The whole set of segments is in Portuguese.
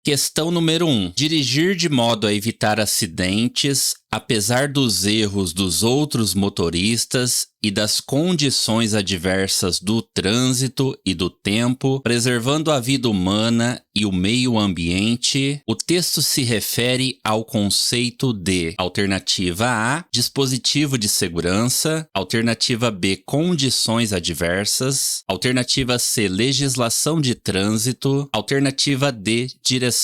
Questão número 1. Dirigir de modo a evitar acidentes, apesar dos erros dos outros motoristas e das condições adversas do trânsito e do tempo, preservando a vida humana e o meio ambiente. O texto se refere ao conceito de: alternativa A, dispositivo de segurança; alternativa B, condições adversas; alternativa C, legislação de trânsito; alternativa D, direção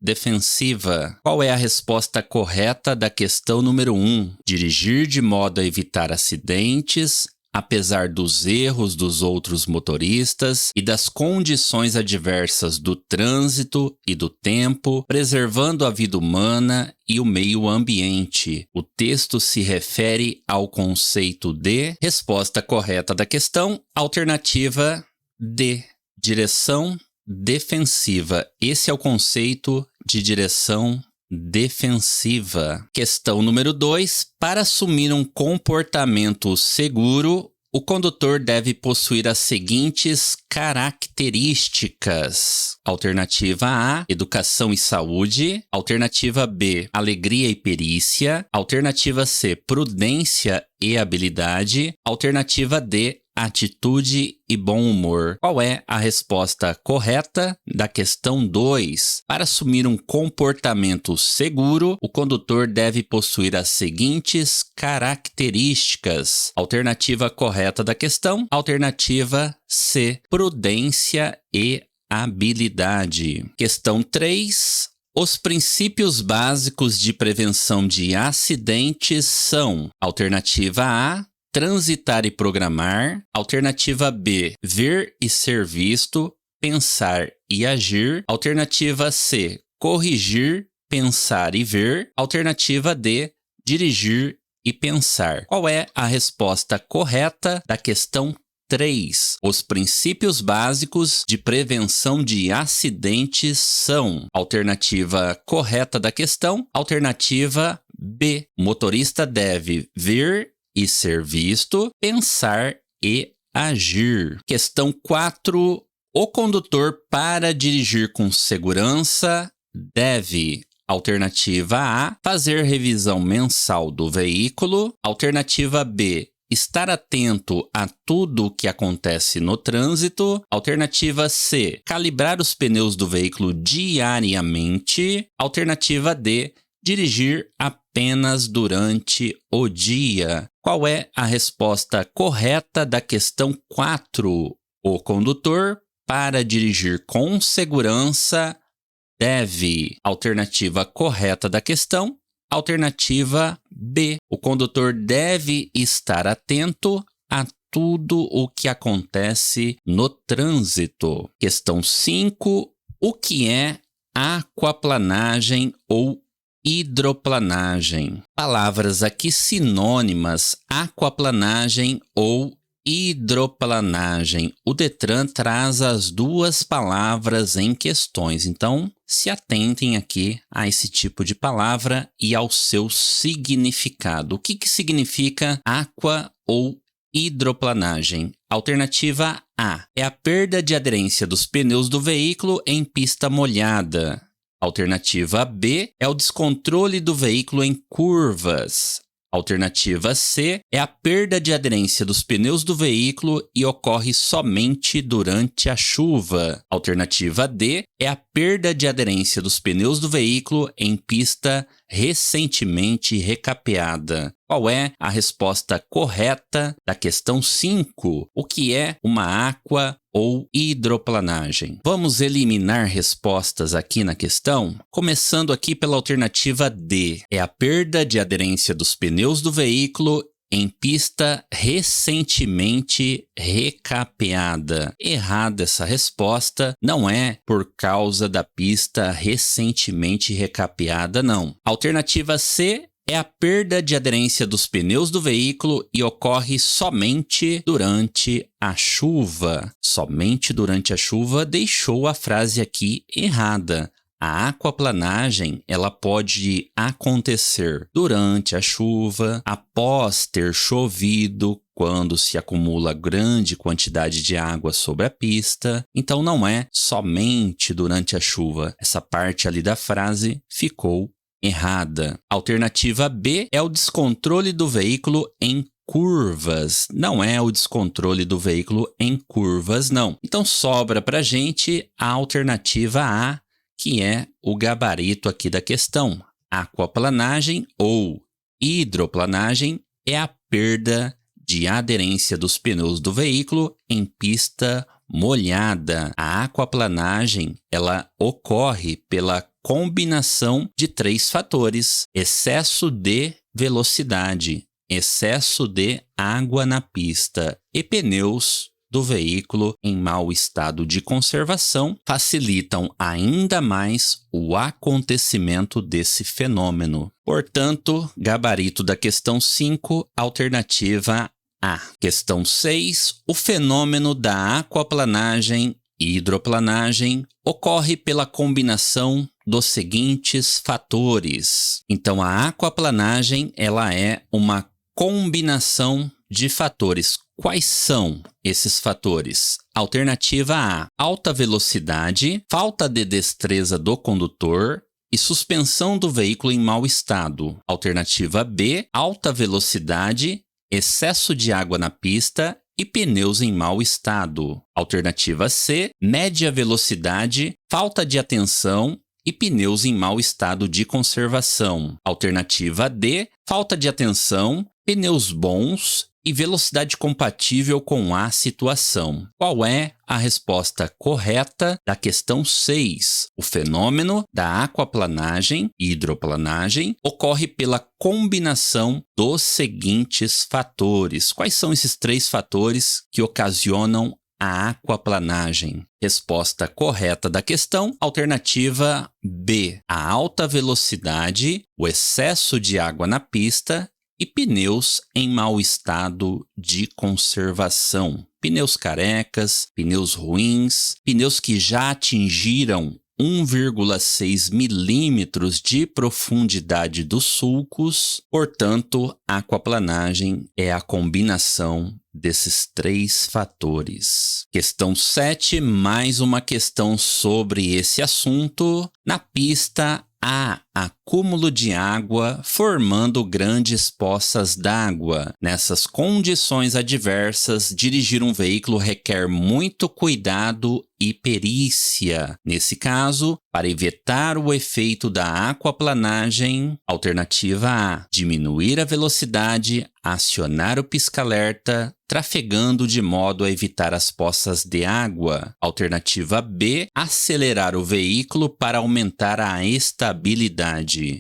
defensiva. Qual é a resposta correta da questão número 1? Dirigir de modo a evitar acidentes, apesar dos erros dos outros motoristas e das condições adversas do trânsito e do tempo, preservando a vida humana e o meio ambiente. O texto se refere ao conceito de... Resposta correta da questão, alternativa D, direção defensiva. Esse é o conceito de direção defensiva. Questão número 2. Para assumir um comportamento seguro, o condutor deve possuir as seguintes características. Alternativa A, educação e saúde. Alternativa B, alegria e perícia. Alternativa C, prudência e habilidade. Alternativa D, atitude e bom humor. Qual é a resposta correta da questão 2? Para assumir um comportamento seguro, o condutor deve possuir as seguintes características. Alternativa correta da questão, alternativa C, prudência e habilidade. Questão 3. Os princípios básicos de prevenção de acidentes são: alternativa A, transitar e programar; alternativa B, ver e ser visto, pensar e agir; alternativa C, corrigir, pensar e ver; alternativa D, dirigir e pensar. Qual é a resposta correta da questão 3? Os princípios básicos de prevenção de acidentes são: alternativa correta da questão, alternativa B, o motorista deve ver e ser visto, pensar e agir. Questão 4. O condutor, para dirigir com segurança, deve: alternativa A, fazer revisão mensal do veículo; alternativa B, estar atento a tudo o que acontece no trânsito; alternativa C, calibrar os pneus do veículo diariamente; alternativa D, dirigir apenas durante o dia. Qual é a resposta correta da questão 4? O condutor, para dirigir com segurança, deve: alternativa correta da questão, alternativa B, o condutor deve estar atento a tudo o que acontece no trânsito. Questão 5. O que é aquaplanagem ou hidroplanagem? Palavras aqui sinônimas: aquaplanagem ou hidroplanagem. O Detran traz as duas palavras em questões, então se atentem aqui a esse tipo de palavra e ao seu significado. O que significa aqua ou hidroplanagem? Alternativa A, é a perda de aderência dos pneus do veículo em pista molhada. Alternativa B, é o descontrole do veículo em curvas. Alternativa C, é a perda de aderência dos pneus do veículo e ocorre somente durante a chuva. Alternativa D, é a perda de aderência dos pneus do veículo em pista recentemente recapeada. Qual é a resposta correta da questão 5? O que é uma aqua ou hidroplanagem? Vamos eliminar respostas aqui na questão, começando aqui pela alternativa D. É a perda de aderência dos pneus do veículo em pista recentemente recapeada. Errada essa resposta, não é por causa da pista recentemente recapeada, não. Alternativa C, é a perda de aderência dos pneus do veículo e ocorre somente durante a chuva. Somente durante a chuva deixou a frase aqui errada. A aquaplanagem, ela pode acontecer durante a chuva, após ter chovido, quando se acumula grande quantidade de água sobre a pista. Então não é somente durante a chuva. Essa parte ali da frase ficou errada. Alternativa B é o descontrole do veículo em curvas. Não é o descontrole do veículo em curvas, não. Então sobra pra gente a alternativa A, que é o gabarito aqui da questão. Aquaplanagem ou hidroplanagem é a perda de aderência dos pneus do veículo em pista molhada. A aquaplanagem, ela ocorre pela combinação de 3 fatores: excesso de velocidade, excesso de água na pista e pneus do veículo em mau estado de conservação facilitam ainda mais o acontecimento desse fenômeno. Portanto, gabarito da questão 5, alternativa A. Questão 6, o fenômeno da aquaplanagem e hidroplanagem ocorre pela combinação dos seguintes fatores. Então, a aquaplanagem, ela é uma combinação de fatores. Quais são esses fatores? Alternativa A: alta velocidade, falta de destreza do condutor e suspensão do veículo em mau estado. Alternativa B: alta velocidade, excesso de água na pista e pneus em mau estado. Alternativa C: média velocidade, falta de atenção e pneus em mau estado de conservação. Alternativa D: falta de atenção, pneus bons e velocidade compatível com a situação. Qual é a resposta correta da questão 6? O fenômeno da aquaplanagem e hidroplanagem ocorre pela combinação dos seguintes fatores. Quais são esses 3 fatores que ocasionam a aquaplanagem? Resposta correta da questão, alternativa B: a alta velocidade, o excesso de água na pista e pneus em mau estado de conservação. Pneus carecas, pneus ruins, pneus que já atingiram 1,6 milímetros de profundidade dos sulcos. Portanto, a aquaplanagem é a combinação desses 3 fatores. Questão 7, mais uma questão sobre esse assunto. Na pista, há acúmulo de água formando grandes poças d'água. Nessas condições adversas, dirigir um veículo requer muito cuidado e perícia. Nesse caso, para evitar o efeito da aquaplanagem, alternativa A: diminuir a velocidade, acionar o pisca-alerta, trafegando de modo a evitar as poças de água. Alternativa B: acelerar o veículo para aumentar a estabilidade.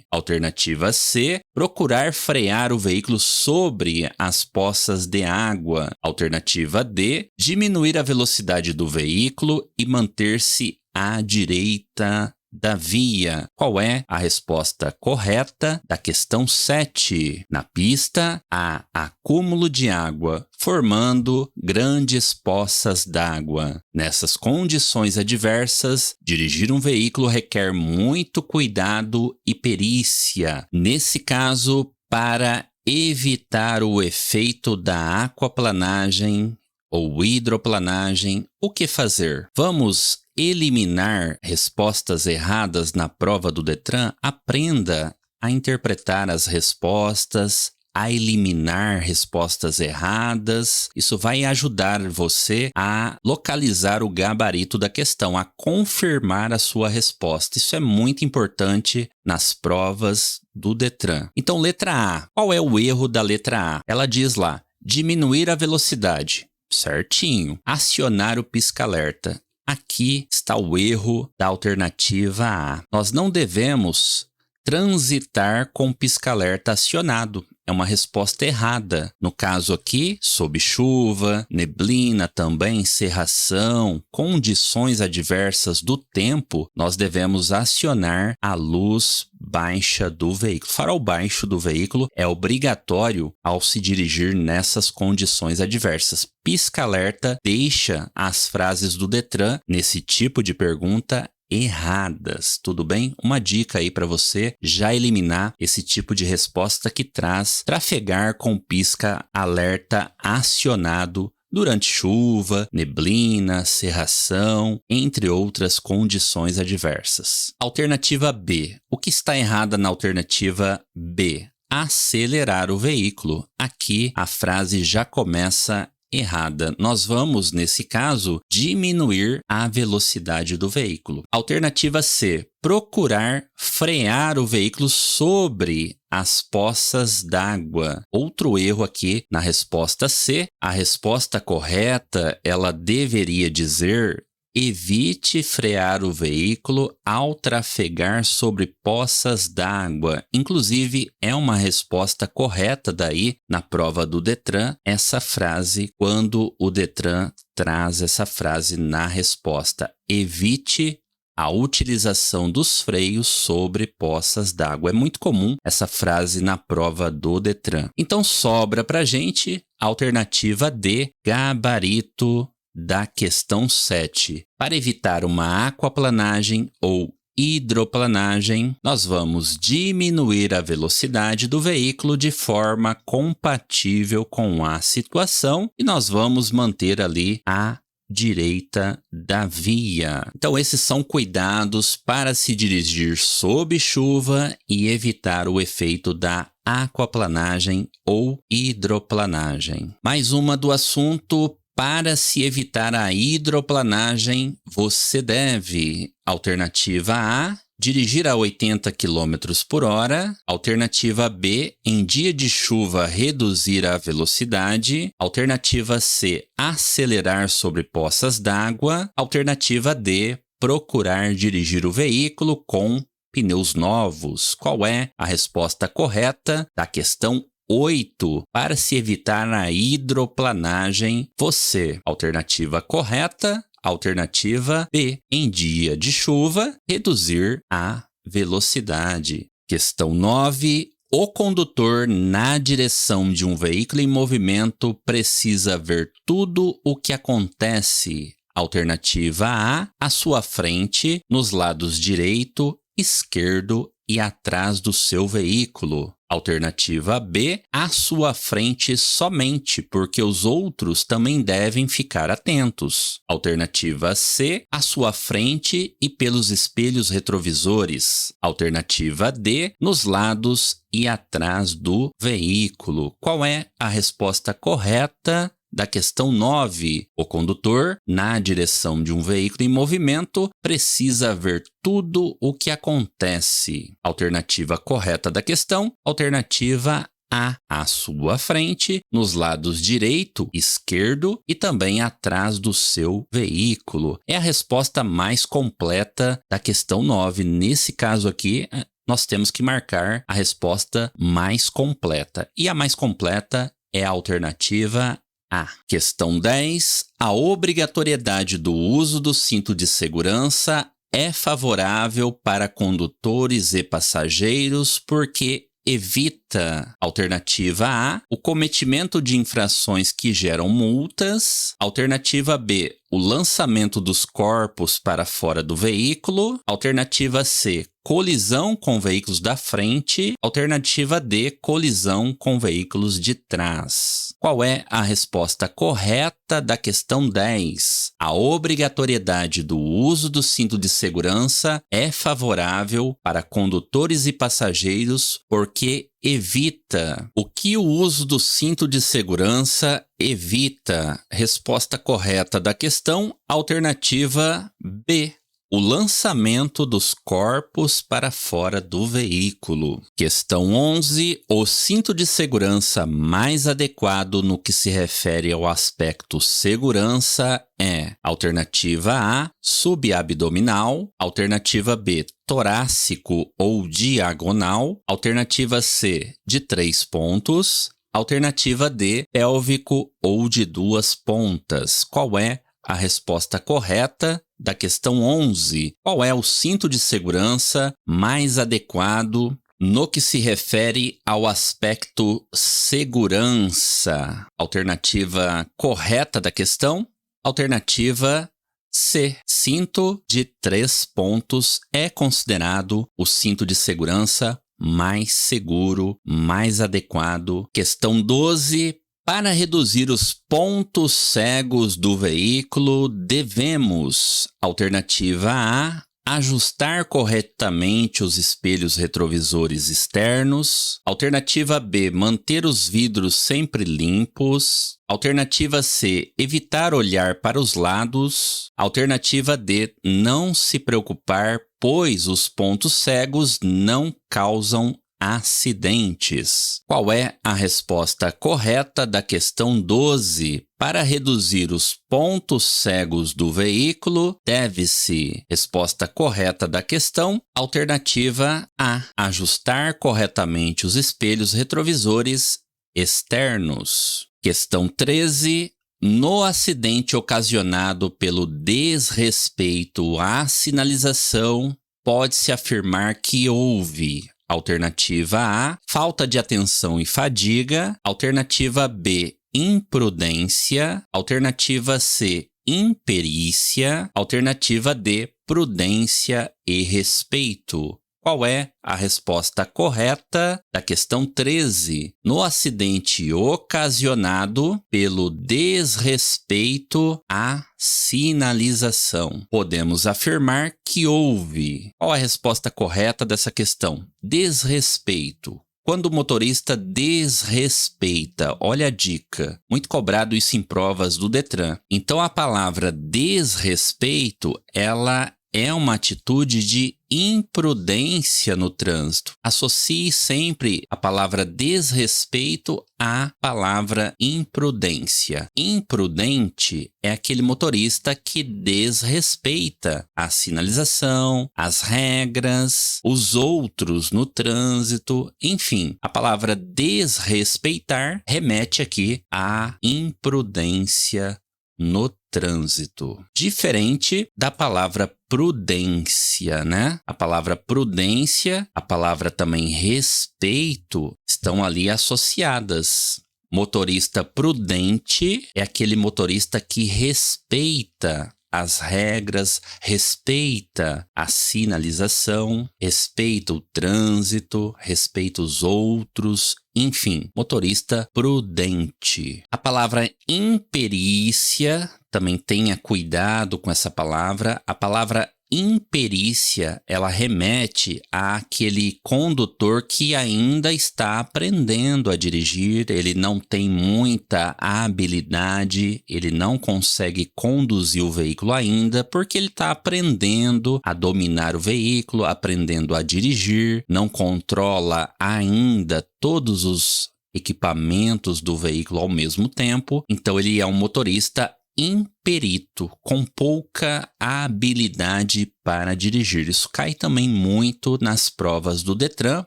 Alternativa C: procurar frear o veículo sobre as poças de água. Alternativa D: diminuir a velocidade do veículo e manter-se à direita da via. Qual é a resposta correta da questão 7? Na pista, há acúmulo de água, formando grandes poças d'água. Nessas condições adversas, dirigir um veículo requer muito cuidado e perícia. Nesse caso, para evitar o efeito da aquaplanagem ou hidroplanagem, o que fazer? Vamos eliminar respostas erradas na prova do Detran? Aprenda a interpretar as respostas, a eliminar respostas erradas. Isso vai ajudar você a localizar o gabarito da questão, a confirmar a sua resposta. Isso é muito importante nas provas do Detran. Então, letra A. Qual é o erro da letra A? Ela diz lá: diminuir a velocidade. Certinho. Acionar o pisca-alerta. Aqui está o erro da alternativa A. Nós não devemos transitar com o pisca-alerta acionado. É uma resposta errada. No caso aqui, sob chuva, neblina também, cerração, condições adversas do tempo, nós devemos acionar a luz baixa do veículo. Farol baixo do veículo é obrigatório ao se dirigir nessas condições adversas. Pisca-alerta deixa as frases do Detran, nesse tipo de pergunta, erradas, tudo bem? Uma dica aí para você já eliminar esse tipo de resposta que traz trafegar com pisca-alerta acionado durante chuva, neblina, cerração, entre outras condições adversas. Alternativa B. O que está errado na alternativa B? Acelerar o veículo. Aqui a frase já começa errada. Nós vamos, nesse caso, diminuir a velocidade do veículo. Alternativa C. Procurar frear o veículo sobre as poças d'água. Outro erro aqui na resposta C. A resposta correta, ela deveria dizer: evite frear o veículo ao trafegar sobre poças d'água. Inclusive, é uma resposta correta daí na prova do Detran, essa frase, quando o Detran traz essa frase na resposta. Evite a utilização dos freios sobre poças d'água. É muito comum essa frase na prova do Detran. Então, sobra pra gente a alternativa D, gabarito da questão 7. Para evitar uma aquaplanagem ou hidroplanagem, nós vamos diminuir a velocidade do veículo de forma compatível com a situação e nós vamos manter ali a direita da via. Então, esses são cuidados para se dirigir sob chuva e evitar o efeito da aquaplanagem ou hidroplanagem. Mais uma do assunto. Para se evitar a hidroplanagem, você deve: alternativa A, dirigir a 80 km por hora. Alternativa B, em dia de chuva, reduzir a velocidade. Alternativa C, acelerar sobre poças d'água. Alternativa D, procurar dirigir o veículo com pneus novos. Qual é a resposta correta da questão 8. Para se evitar a hidroplanagem, você: alternativa correta, alternativa B, em dia de chuva, reduzir a velocidade. Questão 9. O condutor na direção de um veículo em movimento precisa ver tudo o que acontece. Alternativa A, à sua frente, nos lados direito, esquerdo e atrás do seu veículo. Alternativa B, à sua frente somente, porque os outros também devem ficar atentos. Alternativa C, à sua frente e pelos espelhos retrovisores. Alternativa D, nos lados e atrás do veículo. Qual é a resposta correta da questão 9. O condutor, na direção de um veículo em movimento, precisa ver tudo o que acontece. Alternativa correta da questão, alternativa A, à sua frente, nos lados direito, esquerdo e também atrás do seu veículo. É a resposta mais completa da questão 9. Nesse caso aqui, nós temos que marcar a resposta mais completa. E a mais completa é a alternativa A. Questão 10. A obrigatoriedade do uso do cinto de segurança é favorável para condutores e passageiros porque evita, alternativa A, o cometimento de infrações que geram multas. Alternativa B, o lançamento dos corpos para fora do veículo. Alternativa C, colisão com veículos da frente. Alternativa D, colisão com veículos de trás. Qual é a resposta correta da questão 10? A obrigatoriedade do uso do cinto de segurança é favorável para condutores e passageiros porque evita. O que o uso do cinto de segurança evita? Resposta correta da questão, alternativa B. O lançamento dos corpos para fora do veículo. Questão 11. O cinto de segurança mais adequado no que se refere ao aspecto segurança é: alternativa A, subabdominal. Alternativa B, torácico ou diagonal. Alternativa C, de 3 pontos. Alternativa D, pélvico ou de 2 pontas. Qual é a resposta correta da questão 11? Qual é o cinto de segurança mais adequado no que se refere ao aspecto segurança? Alternativa correta da questão, alternativa C. Cinto de 3 pontos é considerado o cinto de segurança mais seguro, mais adequado. Questão 12. Para reduzir os pontos cegos do veículo, devemos: alternativa A, ajustar corretamente os espelhos retrovisores externos. Alternativa B, manter os vidros sempre limpos. Alternativa C, evitar olhar para os lados. Alternativa D, não se preocupar, pois os pontos cegos não causam acidentes. Qual é a resposta correta da questão 12? Para reduzir os pontos cegos do veículo, deve-se: resposta correta da questão, alternativa A, ajustar corretamente os espelhos retrovisores externos. Questão 13. No acidente ocasionado pelo desrespeito à sinalização, pode-se afirmar que houve: alternativa A, falta de atenção e fadiga. Alternativa B, imprudência. Alternativa C, imperícia. Alternativa D, prudência e respeito. Qual é a resposta correta da questão 13? No acidente ocasionado pelo desrespeito à sinalização, podemos afirmar que houve. Qual é a resposta correta dessa questão? Desrespeito. Quando o motorista desrespeita, olha a dica, muito cobrado isso em provas do Detran. Então a palavra desrespeito, ela é uma atitude de imprudência no trânsito. Associe sempre a palavra desrespeito à palavra imprudência. Imprudente é aquele motorista que desrespeita a sinalização, as regras, os outros no trânsito, enfim. A palavra desrespeitar remete aqui à imprudência no trânsito. Diferente da palavra prudência, né? A palavra prudência, a palavra também respeito estão ali associadas. Motorista prudente é aquele motorista que respeita as regras, respeita a sinalização, respeita o trânsito, respeita os outros, enfim, motorista prudente. A palavra imperícia, também tenha cuidado com essa palavra. A palavra imperícia, ela remete àquele condutor que ainda está aprendendo a dirigir, ele não tem muita habilidade, ele não consegue conduzir o veículo ainda, porque ele está aprendendo a dominar o veículo, aprendendo a dirigir, não controla ainda todos os equipamentos do veículo ao mesmo tempo, então ele é um motorista imperito, com pouca habilidade para dirigir. Isso cai também muito nas provas do Detran,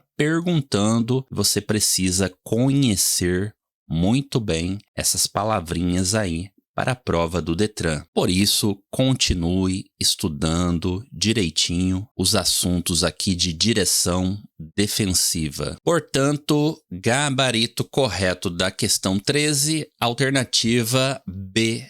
perguntando, você precisa conhecer muito bem essas palavrinhas aí para a prova do Detran. Por isso, continue estudando direitinho os assuntos aqui de direção defensiva. Portanto, gabarito correto da questão 13, alternativa B,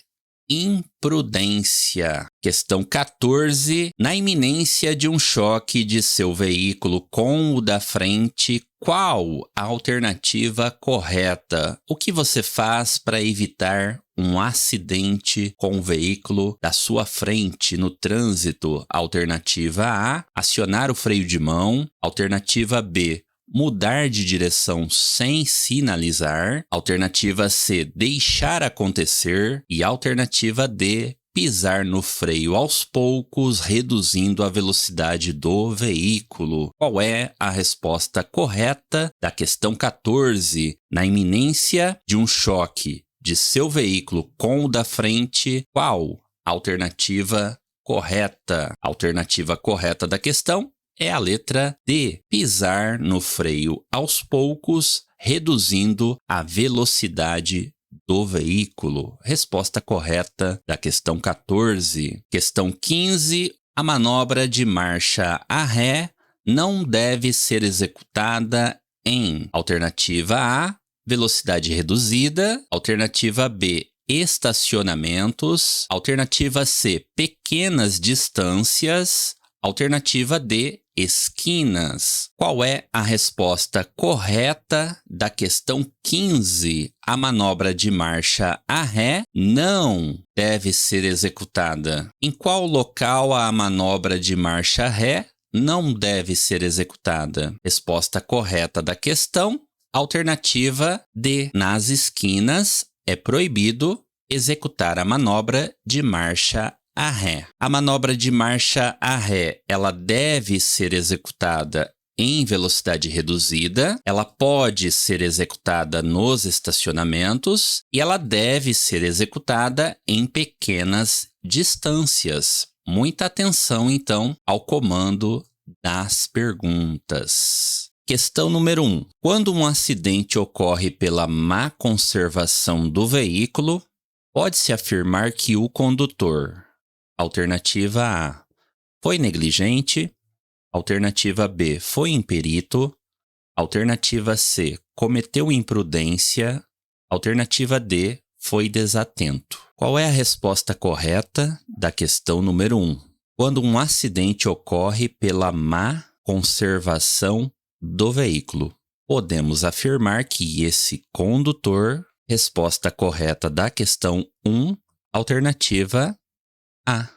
imprudência. Questão 14. Na iminência de um choque de seu veículo com o da frente, qual a alternativa correta? O que você faz para evitar um acidente com o veículo da sua frente no trânsito? Alternativa A, acionar o freio de mão. Alternativa B, mudar de direção sem sinalizar. Alternativa C, deixar acontecer. E alternativa D, pisar no freio aos poucos, reduzindo a velocidade do veículo. Qual é a resposta correta da questão 14? Na iminência de um choque de seu veículo com o da frente, qual a alternativa correta? A alternativa correta da questão é a letra D, pisar no freio aos poucos, reduzindo a velocidade do veículo. Resposta correta da questão 14. Questão 15. A manobra de marcha a ré não deve ser executada em alternativa A, velocidade reduzida, alternativa B, estacionamentos. Alternativa C, pequenas distâncias. Alternativa D, esquinas. Qual é a resposta correta da questão 15? A manobra de marcha a ré não deve ser executada. Em qual local a manobra de marcha ré não deve ser executada? Resposta correta da questão, alternativa D. Nas esquinas é proibido executar a manobra de marcha a ré. A manobra de marcha a ré, ela deve ser executada em velocidade reduzida, ela pode ser executada nos estacionamentos e ela deve ser executada em pequenas distâncias. Muita atenção, então, ao comando das perguntas. Questão número 1. Quando um acidente ocorre pela má conservação do veículo, pode-se afirmar que o condutor: alternativa A, foi negligente. Alternativa B, foi imperito. Alternativa C, cometeu imprudência. Alternativa D, foi desatento. Qual é a resposta correta da questão número 1? Quando um acidente ocorre pela má conservação do veículo, podemos afirmar que esse condutor, resposta correta da questão 1, alternativa A.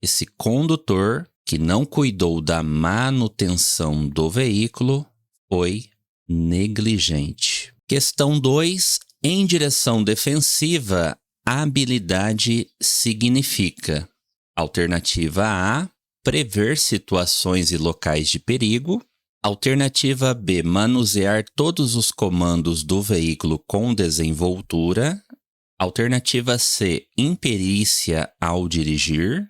Esse condutor que não cuidou da manutenção do veículo foi negligente. Questão 2. Em direção defensiva, habilidade significa: alternativa A, prever situações e locais de perigo. Alternativa B, manusear todos os comandos do veículo com desenvoltura. Alternativa C, imperícia ao dirigir.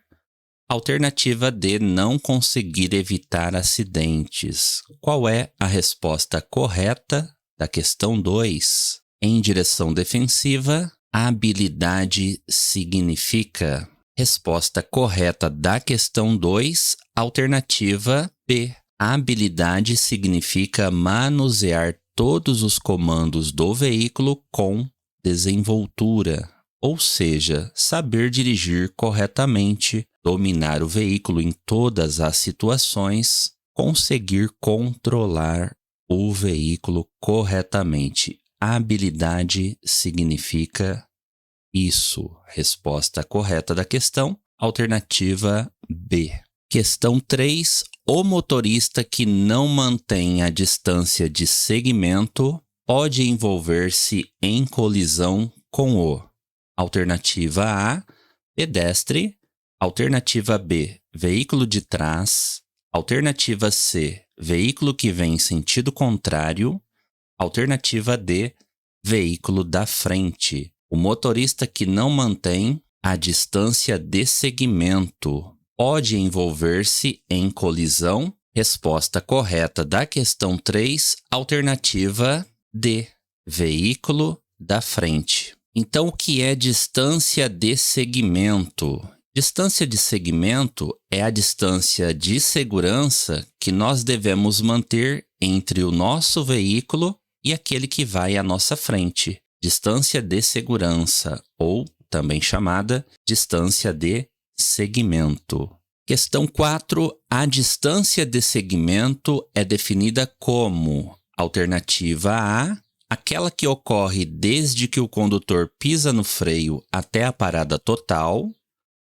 Alternativa D, não conseguir evitar acidentes. Qual é a resposta correta da questão 2? Em direção defensiva, habilidade significa. Resposta correta da questão 2, alternativa B. Habilidade significa manusear todos os comandos do veículo com desenvoltura, ou seja, saber dirigir corretamente, dominar o veículo em todas as situações, conseguir controlar o veículo corretamente. Habilidade significa isso. Resposta correta da questão, alternativa B. Questão 3. O motorista que não mantém a distância de segmento pode envolver-se em colisão com o: alternativa A, pedestre. Alternativa B, veículo de trás. Alternativa C, veículo que vem em sentido contrário. Alternativa D, veículo da frente. O motorista que não mantém a distância de segmento pode envolver-se em colisão. Resposta correta da questão 3, alternativa D, veículo da frente. Então, o que é distância de segmento? Distância de segmento é a distância de segurança que nós devemos manter entre o nosso veículo e aquele que vai à nossa frente. Distância de segurança, ou também chamada distância de segmento. Questão 4. A distância de segmento é definida como: alternativa A, aquela que ocorre desde que o condutor pisa no freio até a parada total.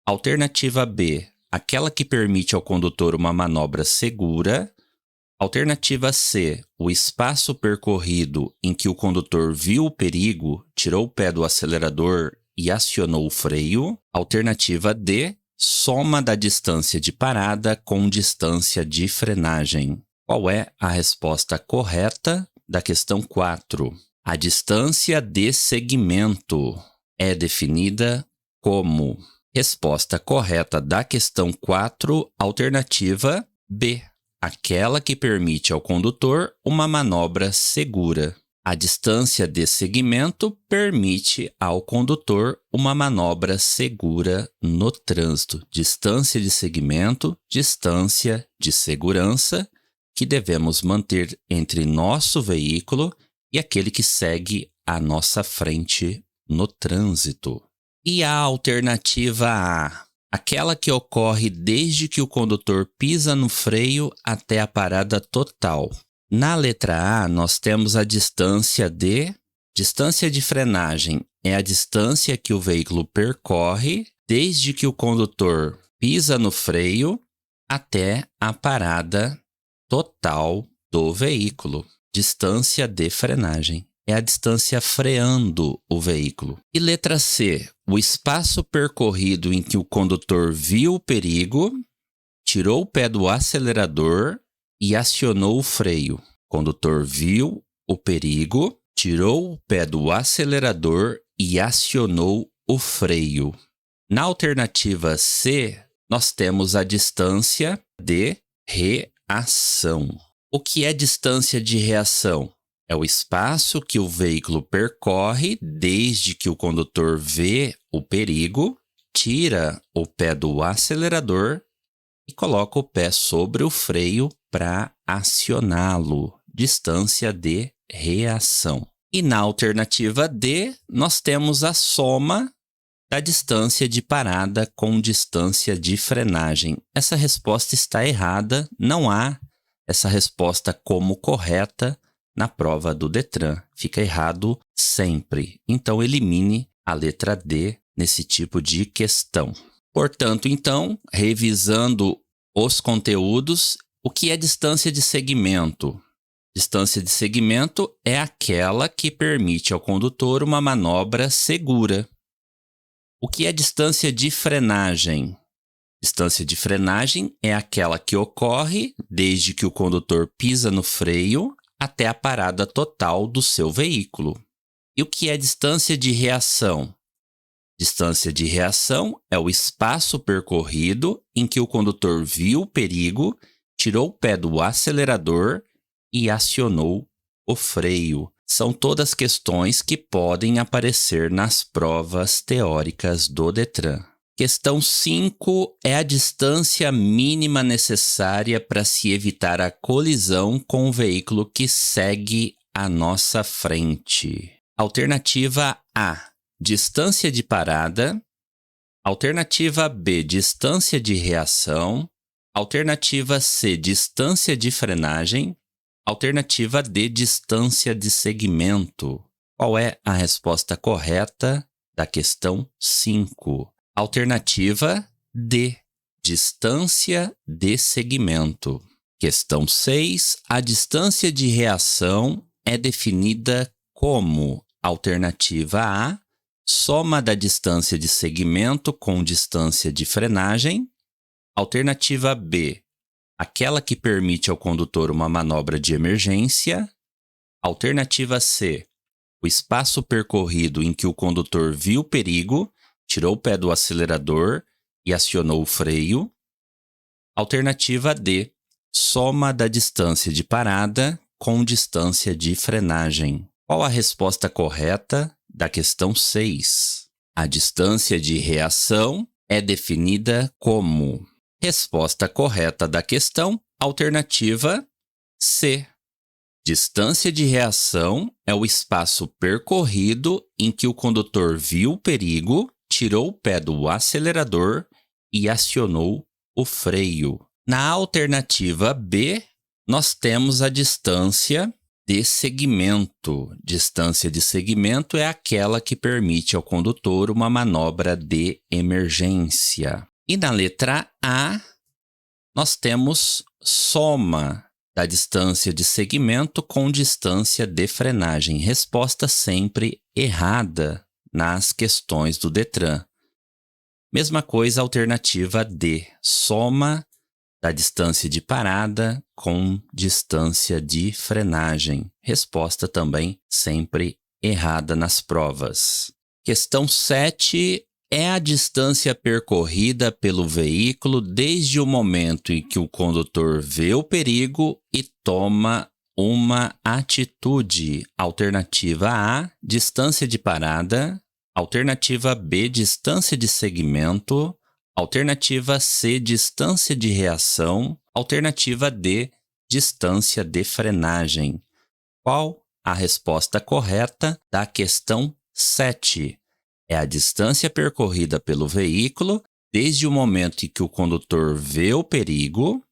Alternativa B, aquela que permite ao condutor uma manobra segura. Alternativa C, o espaço percorrido em que o condutor viu o perigo, tirou o pé do acelerador e acionou o freio. Alternativa D, soma da distância de parada com distância de frenagem. Qual é a resposta correta da questão 4? A distância de segmento é definida como: resposta correta da questão 4, alternativa B, aquela que permite ao condutor uma manobra segura. A distância de segmento permite ao condutor uma manobra segura no trânsito. Distância de segmento, distância de segurança que devemos manter entre nosso veículo e aquele que segue à nossa frente no trânsito. E a alternativa A, aquela que ocorre desde que o condutor pisa no freio até a parada total. Na letra A, nós temos a distância de frenagem. É a distância que o veículo percorre desde que o condutor pisa no freio até a parada total do veículo. Distância de frenagem. É a distância freando o veículo. E letra C, o espaço percorrido em que o condutor viu o perigo, tirou o pé do acelerador e acionou o freio. O condutor viu o perigo, tirou o pé do acelerador e acionou o freio. Na alternativa C, nós temos a distância de reação. O que é distância de reação? É o espaço que o veículo percorre desde que o condutor vê o perigo, tira o pé do acelerador e coloca o pé sobre o freio para acioná-lo. Distância de reação. E na alternativa D, nós temos a soma da distância de parada com distância de frenagem. Essa resposta está errada, não há essa resposta como correta na prova do Detran. Fica errado sempre. Então, elimine a letra D nesse tipo de questão. Portanto, então, revisando os conteúdos, o que é distância de segmento? Distância de segmento é aquela que permite ao condutor uma manobra segura. O que é distância de frenagem? Distância de frenagem é aquela que ocorre desde que o condutor pisa no freio até a parada total do seu veículo. E o que é distância de reação? Distância de reação é o espaço percorrido em que o condutor viu o perigo, tirou o pé do acelerador e acionou o freio. São todas questões que podem aparecer nas provas teóricas do Detran. Questão 5 é a distância mínima necessária para se evitar a colisão com o veículo que segue à nossa frente. Alternativa A, distância de parada. Alternativa B, distância de reação. Alternativa C, distância de frenagem. Alternativa D, distância de segmento. Qual é a resposta correta da questão 5? Alternativa D, distância de segmento. Questão 6. A distância de reação é definida como alternativa A, soma da distância de segmento com distância de frenagem. Alternativa B, aquela que permite ao condutor uma manobra de emergência. Alternativa C, o espaço percorrido em que o condutor viu o perigo, tirou o pé do acelerador e acionou o freio. Alternativa D, soma da distância de parada com distância de frenagem. Qual a resposta correta da questão 6? A distância de reação é definida como... Resposta correta da questão, alternativa C. Distância de reação é o espaço percorrido em que o condutor viu o perigo, tirou o pé do acelerador e acionou o freio. Na alternativa B, nós temos a distância de segmento. Distância de segmento é aquela que permite ao condutor uma manobra de emergência. E na letra A, nós temos soma da distância de segmento com distância de frenagem. Resposta sempre errada nas questões do Detran. Mesma coisa, alternativa D, soma da distância de parada com distância de frenagem. Resposta também sempre errada nas provas. Questão 7 é a distância percorrida pelo veículo desde o momento em que o condutor vê o perigo e toma uma atitude. Alternativa A, distância de parada. Alternativa B, distância de segmento. Alternativa C, distância de reação. Alternativa D, distância de frenagem. Qual a resposta correta da questão 7? é a distância percorrida pelo veículo desde o momento em que o condutor vê o perigo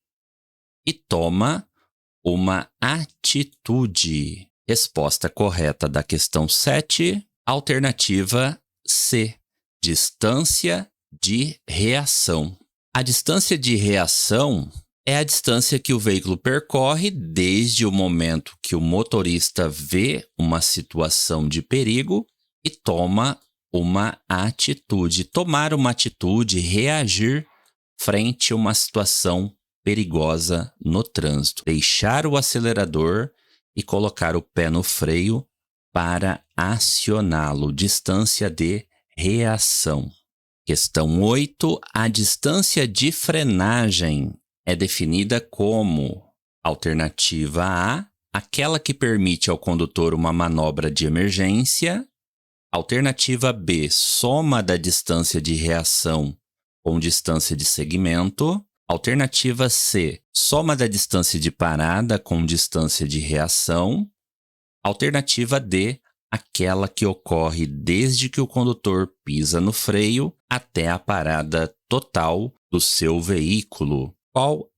e toma uma atitude. Resposta correta da questão 7, alternativa C, distância de reação. A distância de reação é a distância que o veículo percorre desde o momento que o motorista vê uma situação de perigo e toma uma atitude. Tomar uma atitude, reagir frente a uma situação perigosa no trânsito. Deixar o acelerador e colocar o pé no freio para acioná-lo. Distância de reação. Questão 8. A distância de frenagem é definida como alternativa A, aquela que permite ao condutor uma manobra de emergência. Alternativa B, soma da distância de reação com distância de segmento. Alternativa C, soma da distância de parada com distância de reação. Alternativa D, aquela que ocorre desde que o condutor pisa no freio até a parada total do seu veículo. Qual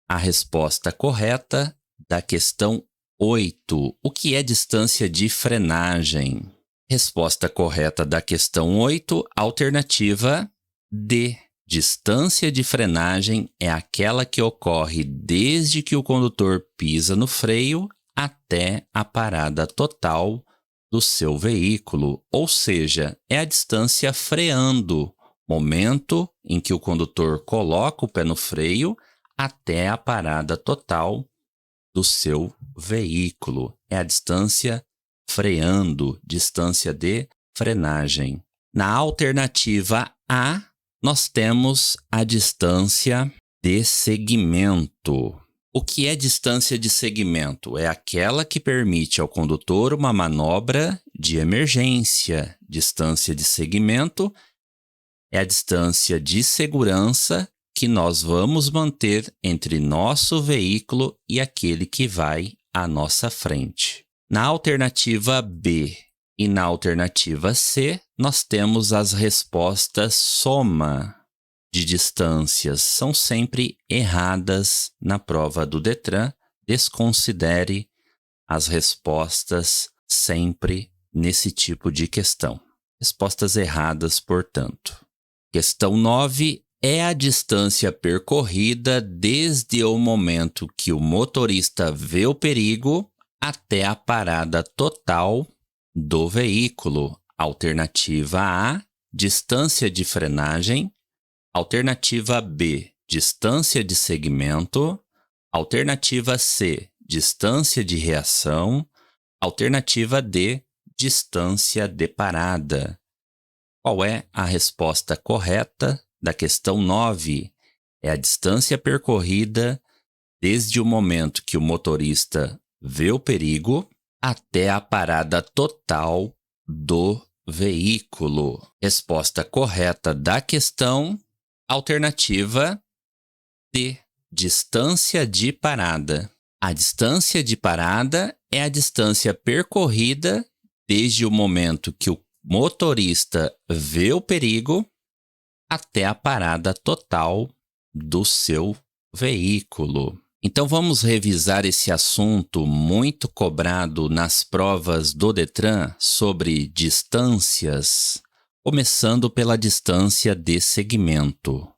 a resposta correta da questão 8? O que é distância de frenagem? Resposta correta da questão 8, alternativa D. Distância de frenagem é aquela que ocorre desde que o condutor pisa no freio até a parada total do seu veículo, ou seja, é a distância freando, momento em que o condutor coloca o pé no freio até a parada total do seu veículo. É a distância freando, distância de frenagem. Na alternativa A, nós temos a distância de segmento. O que é distância de segmento? É aquela que permite ao condutor uma manobra de emergência. Distância de segmento é a distância de segurança que nós vamos manter entre nosso veículo e aquele que vai à nossa frente. Na alternativa B e na alternativa C, nós temos as respostas soma de distâncias. São sempre erradas na prova do Detran. Desconsidere as respostas sempre nesse tipo de questão. Respostas erradas, portanto. Questão 9 é a distância percorrida desde o momento que o motorista vê o perigo até a parada total do veículo. Alternativa A, distância de frenagem. Alternativa B, distância de segmento. Alternativa C, distância de reação. Alternativa D, distância de parada. Qual é a resposta correta da questão 9? É a distância percorrida desde o momento que o motorista vê o perigo até a parada total do veículo. Resposta correta da questão, alternativa D, distância de parada. A distância de parada é a distância percorrida desde o momento que o motorista vê o perigo até a parada total do seu veículo. Então vamos revisar esse assunto muito cobrado nas provas do Detran sobre distâncias, começando pela distância de segmento.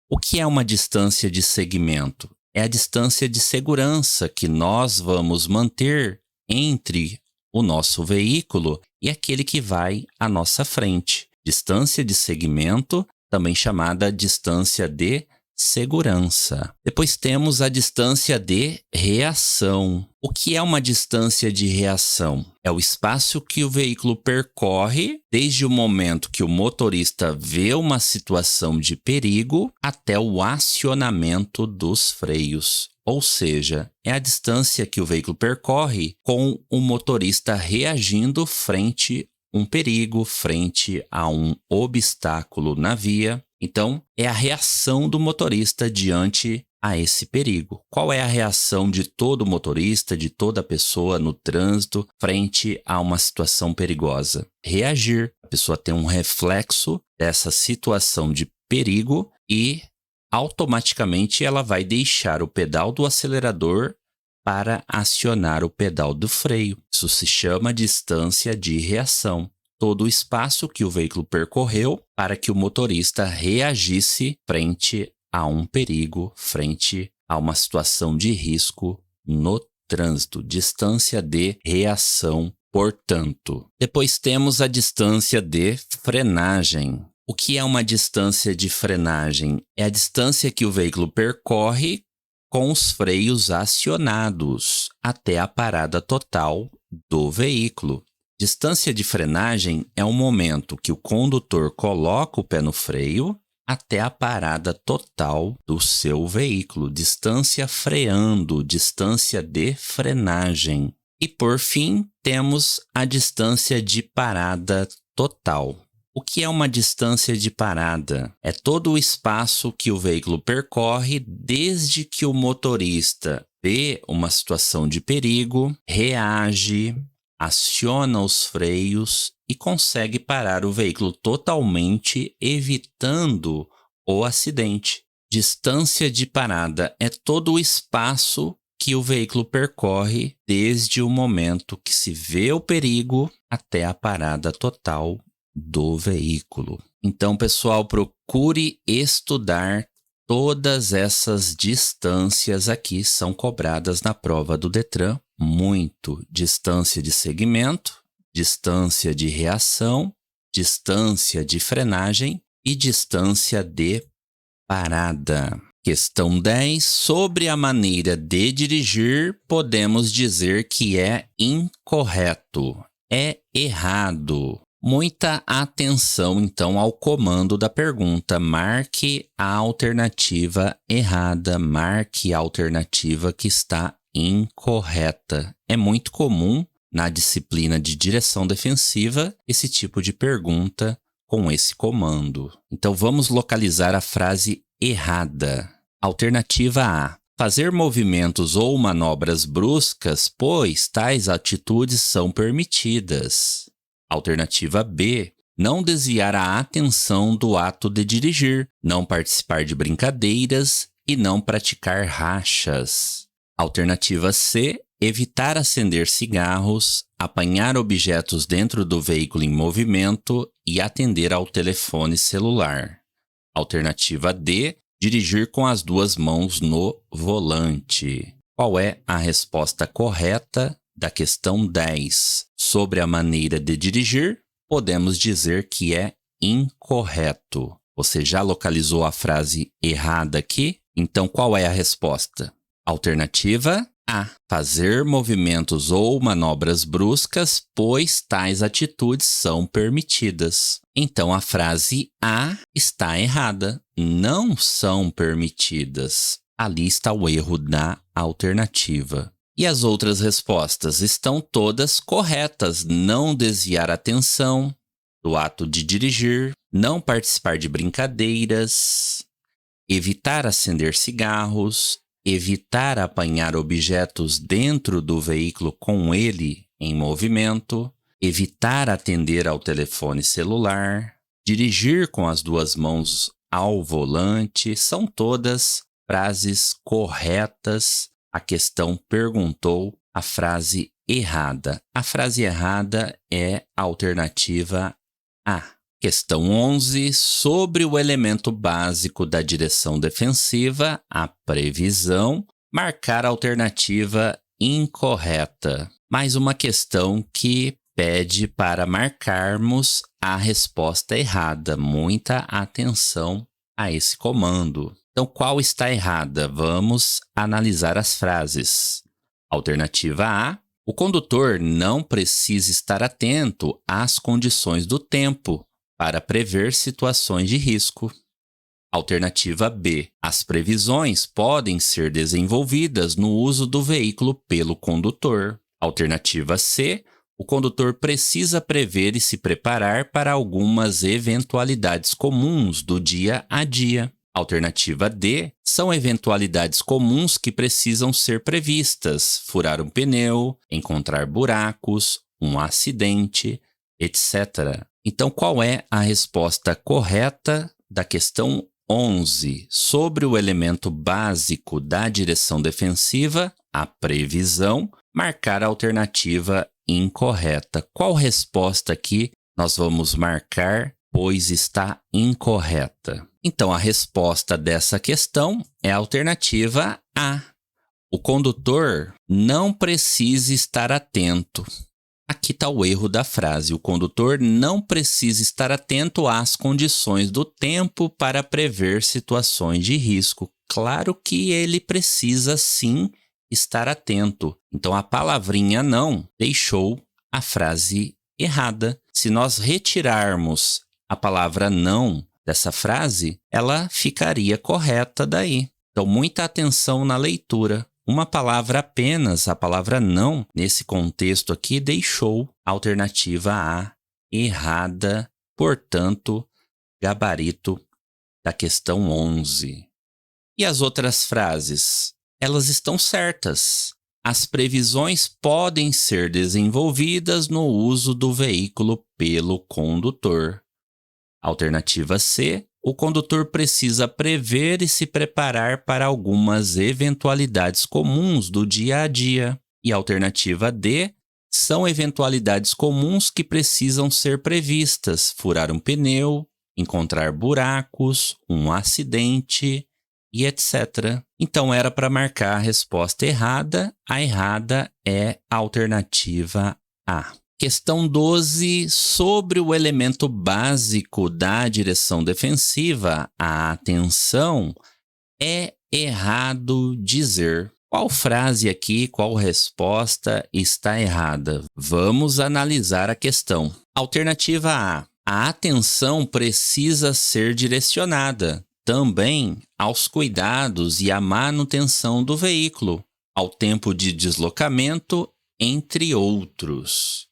O que é uma distância de segmento? É a distância de segurança que nós vamos manter entre o nosso veículo e aquele que vai à nossa frente. Distância de segmento, também chamada distância de segurança. Depois temos a distância de reação. O que é uma distância de reação? É o espaço que o veículo percorre desde o momento que o motorista vê uma situação de perigo até o acionamento dos freios. Ou seja, é a distância que o veículo percorre com o motorista reagindo frente a um perigo, frente a um obstáculo na via. Então, é a reação do motorista diante a esse perigo. Qual é a reação de todo motorista, de toda pessoa no trânsito frente a uma situação perigosa? Reagir. A pessoa tem um reflexo dessa situação de perigo e automaticamente ela vai deixar o pedal do acelerador para acionar o pedal do freio. Isso se chama distância de reação. Todo o espaço que o veículo percorreu para que o motorista reagisse frente a um perigo, frente a uma situação de risco no trânsito. Distância de reação, portanto. Depois temos a distância de frenagem. O que é uma distância de frenagem? É a distância que o veículo percorre com os freios acionados até a parada total do veículo. Distância de frenagem é o momento que o condutor coloca o pé no freio até a parada total do seu veículo. Distância freando, distância de frenagem. E por fim, temos a distância de parada total. O que é uma distância de parada? É todo o espaço que o veículo percorre desde que o motorista vê uma situação de perigo, reage, aciona os freios e consegue parar o veículo totalmente, evitando o acidente. Distância de parada é todo o espaço que o veículo percorre desde o momento que se vê o perigo até a parada total do veículo. Então, pessoal, procure estudar todas essas distâncias aqui, são cobradas na prova do Detran. Muito. Distância de segmento, distância de reação, distância de frenagem e distância de parada. Questão 10. Sobre a maneira de dirigir, podemos dizer que é incorreto, é errado. Muita atenção, então, ao comando da pergunta. Marque a alternativa errada, marque a alternativa que está incorreta. É muito comum na disciplina de direção defensiva esse tipo de pergunta com esse comando. Então, vamos localizar a frase errada. Alternativa A. Fazer movimentos ou manobras bruscas, pois tais atitudes são permitidas. Alternativa B. Não desviar a atenção do ato de dirigir, não participar de brincadeiras e não praticar rachas. Alternativa C. Evitar acender cigarros, apanhar objetos dentro do veículo em movimento e atender ao telefone celular. Alternativa D. Dirigir com as duas mãos no volante. Qual é a resposta correta da questão 10? Sobre a maneira de dirigir, podemos dizer que é incorreto. Você já localizou a frase errada aqui? Então, qual é a resposta? Alternativa A. Fazer movimentos ou manobras bruscas, pois tais atitudes são permitidas. Então, a frase A está errada. Não são permitidas. Ali está o erro da alternativa. E as outras respostas estão todas corretas. Não desviar a atenção do ato de dirigir, não participar de brincadeiras, evitar acender cigarros, evitar apanhar objetos dentro do veículo com ele em movimento, evitar atender ao telefone celular, dirigir com as duas mãos ao volante, são todas frases corretas. A questão perguntou a frase errada. A frase errada é a alternativa A. Questão 11. Sobre o elemento básico da direção defensiva, a previsão, marcar a alternativa incorreta. Mais uma questão que pede para marcarmos a resposta errada. Muita atenção a esse comando. Então, qual está errada? Vamos analisar as frases. Alternativa A. O condutor não precisa estar atento às condições do tempo para prever situações de risco. Alternativa B. As previsões podem ser desenvolvidas no uso do veículo pelo condutor. Alternativa C. O condutor precisa prever e se preparar para algumas eventualidades comuns do dia a dia. Alternativa D, são eventualidades comuns que precisam ser previstas: furar um pneu, encontrar buracos, um acidente, etc. Então, qual é a resposta correta da questão 11? Sobre o elemento básico da direção defensiva, a previsão, marcar a alternativa incorreta. Qual resposta aqui nós vamos marcar, pois está incorreta? Então, a resposta dessa questão é a alternativa A. O condutor não precisa estar atento. Aqui está o erro da frase. O condutor não precisa estar atento às condições do tempo para prever situações de risco. Claro que ele precisa sim estar atento. Então, a palavrinha não deixou a frase errada. Se nós retirarmos a palavra não dessa frase, ela ficaria correta daí. Então, muita atenção na leitura. Uma palavra apenas, a palavra não, nesse contexto aqui, deixou a alternativa A errada. Portanto, gabarito da questão 11. E as outras frases? Elas estão certas. As previsões podem ser desenvolvidas no uso do veículo pelo condutor. Alternativa C. O condutor precisa prever e se preparar para algumas eventualidades comuns do dia a dia. E alternativa D. São eventualidades comuns que precisam ser previstas: furar um pneu, encontrar buracos, um acidente e etc. Então, era para marcar a resposta errada. A errada é a alternativa A. Questão 12, sobre o elemento básico da direção defensiva, a atenção, é errado dizer. Qual frase aqui, qual resposta está errada? Vamos analisar a questão. Alternativa A. A atenção precisa ser direcionada também aos cuidados e à manutenção do veículo, ao tempo de deslocamento, entre outros.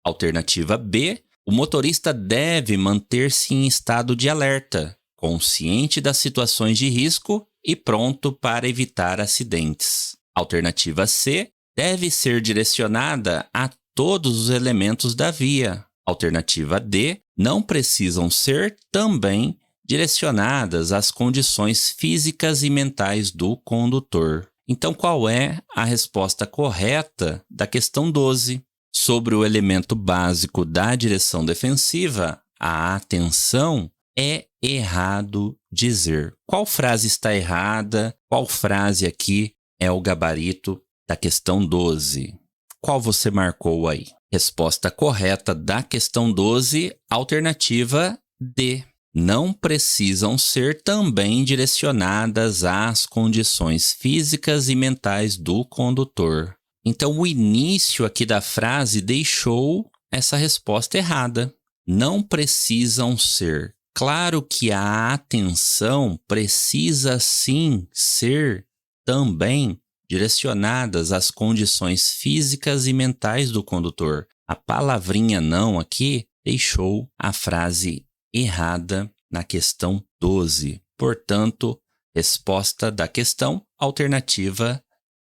Alternativa B. O motorista deve manter-se em estado de alerta, consciente das situações de risco e pronto para evitar acidentes. Alternativa C. Deve ser direcionada a todos os elementos da via. Alternativa D. Não precisam ser também direcionadas às condições físicas e mentais do condutor. Então, qual é a resposta correta da questão 12? Sobre o elemento básico da direção defensiva, a atenção, é errado dizer. Qual frase está errada? Qual frase aqui é o gabarito da questão 12? Qual você marcou aí? Resposta correta da questão 12, alternativa D. Não precisam ser também direcionadas às condições físicas e mentais do condutor. Então, o início aqui da frase deixou essa resposta errada. Não precisam ser. Claro que a atenção precisa sim ser também direcionadas às condições físicas e mentais do condutor. A palavrinha não aqui deixou a frase errada na questão 12. Portanto, resposta da questão, alternativa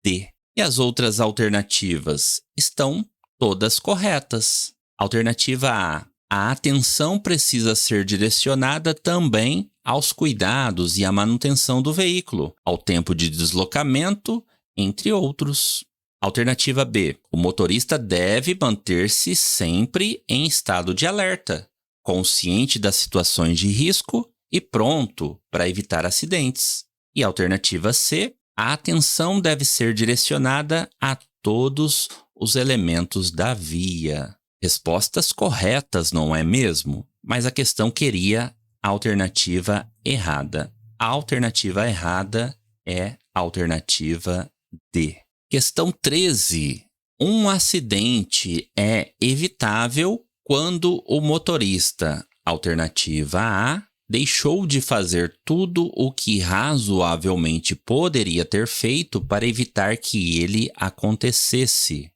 D. E as outras alternativas estão todas corretas. Alternativa A. A atenção precisa ser direcionada também aos cuidados e à manutenção do veículo, ao tempo de deslocamento, entre outros. Alternativa B. O motorista deve manter-se sempre em estado de alerta, consciente das situações de risco e pronto para evitar acidentes. E alternativa C. A atenção deve ser direcionada a todos os elementos da via. Respostas corretas, não é mesmo? Mas a questão queria a alternativa errada. A alternativa errada é a alternativa D. Questão 13. Um acidente é evitável quando o motorista, alternativa A, deixou de fazer tudo o que razoavelmente poderia ter feito para evitar que ele acontecesse.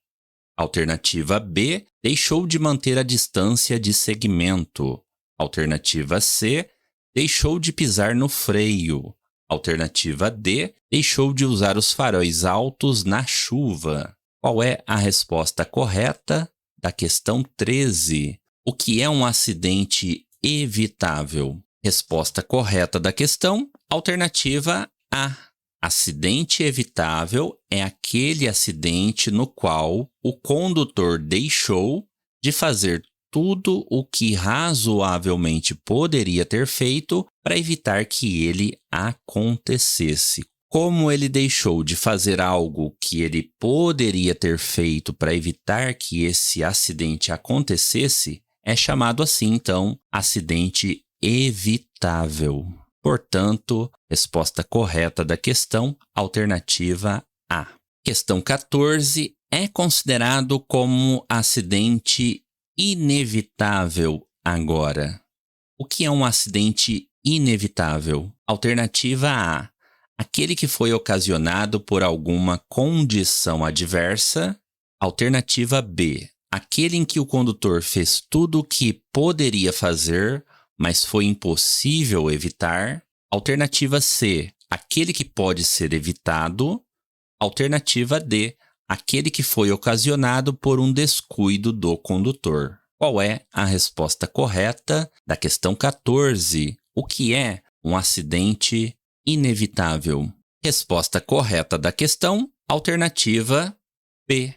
Alternativa B, deixou de manter a distância de segmento. Alternativa C, deixou de pisar no freio. Alternativa D, deixou de usar os faróis altos na chuva. Qual é a resposta correta da questão 13? O que é um acidente evitável? Resposta correta da questão, alternativa A. Acidente evitável é aquele acidente no qual o condutor deixou de fazer tudo o que razoavelmente poderia ter feito para evitar que ele acontecesse. Como ele deixou de fazer algo que ele poderia ter feito para evitar que esse acidente acontecesse, é chamado assim, então, acidente evitável. Portanto, resposta correta da questão, alternativa A. Questão 14 é considerado como acidente inevitável agora. O que é um acidente inevitável? Alternativa A. Aquele que foi ocasionado por alguma condição adversa. Alternativa B. Aquele em que o condutor fez tudo o que poderia fazer, mas foi impossível evitar. Alternativa C. Aquele que pode ser evitado. Alternativa D. Aquele que foi ocasionado por um descuido do condutor. Qual é a resposta correta da questão 14? O que é um acidente inevitável? Resposta correta da questão, alternativa B.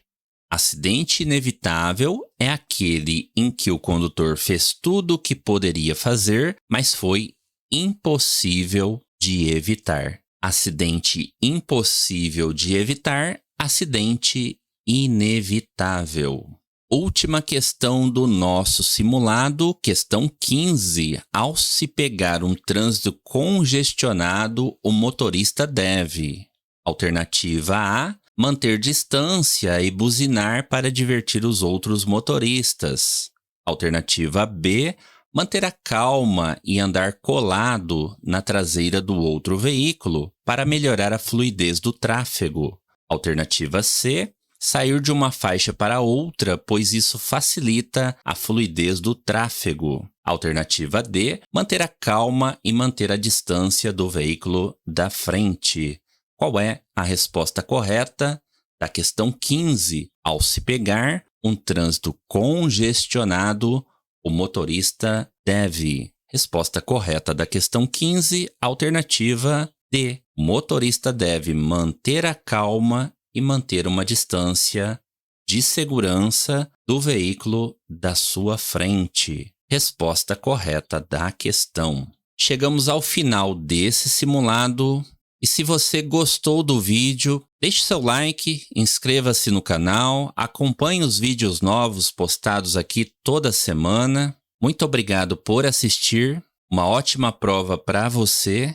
Acidente inevitável é aquele em que o condutor fez tudo o que poderia fazer, mas foi impossível de evitar. Acidente impossível de evitar, acidente inevitável. Última questão do nosso simulado, questão 15. Ao se pegar um trânsito congestionado, o motorista deve. Alternativa A, manter distância e buzinar para divertir os outros motoristas. Alternativa B, manter a calma e andar colado na traseira do outro veículo para melhorar a fluidez do tráfego. Alternativa C, sair de uma faixa para outra, pois isso facilita a fluidez do tráfego. Alternativa D, manter a calma e manter a distância do veículo da frente. Qual é a resposta correta da questão 15? Ao se pegar um trânsito congestionado, o motorista deve. Resposta correta da questão 15, alternativa D. O motorista deve manter a calma e manter uma distância de segurança do veículo da sua frente. Resposta correta da questão. Chegamos ao final desse simulado. E se você gostou do vídeo, deixe seu like, inscreva-se no canal, acompanhe os vídeos novos postados aqui toda semana. Muito obrigado por assistir, uma ótima prova para você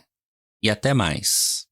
e até mais.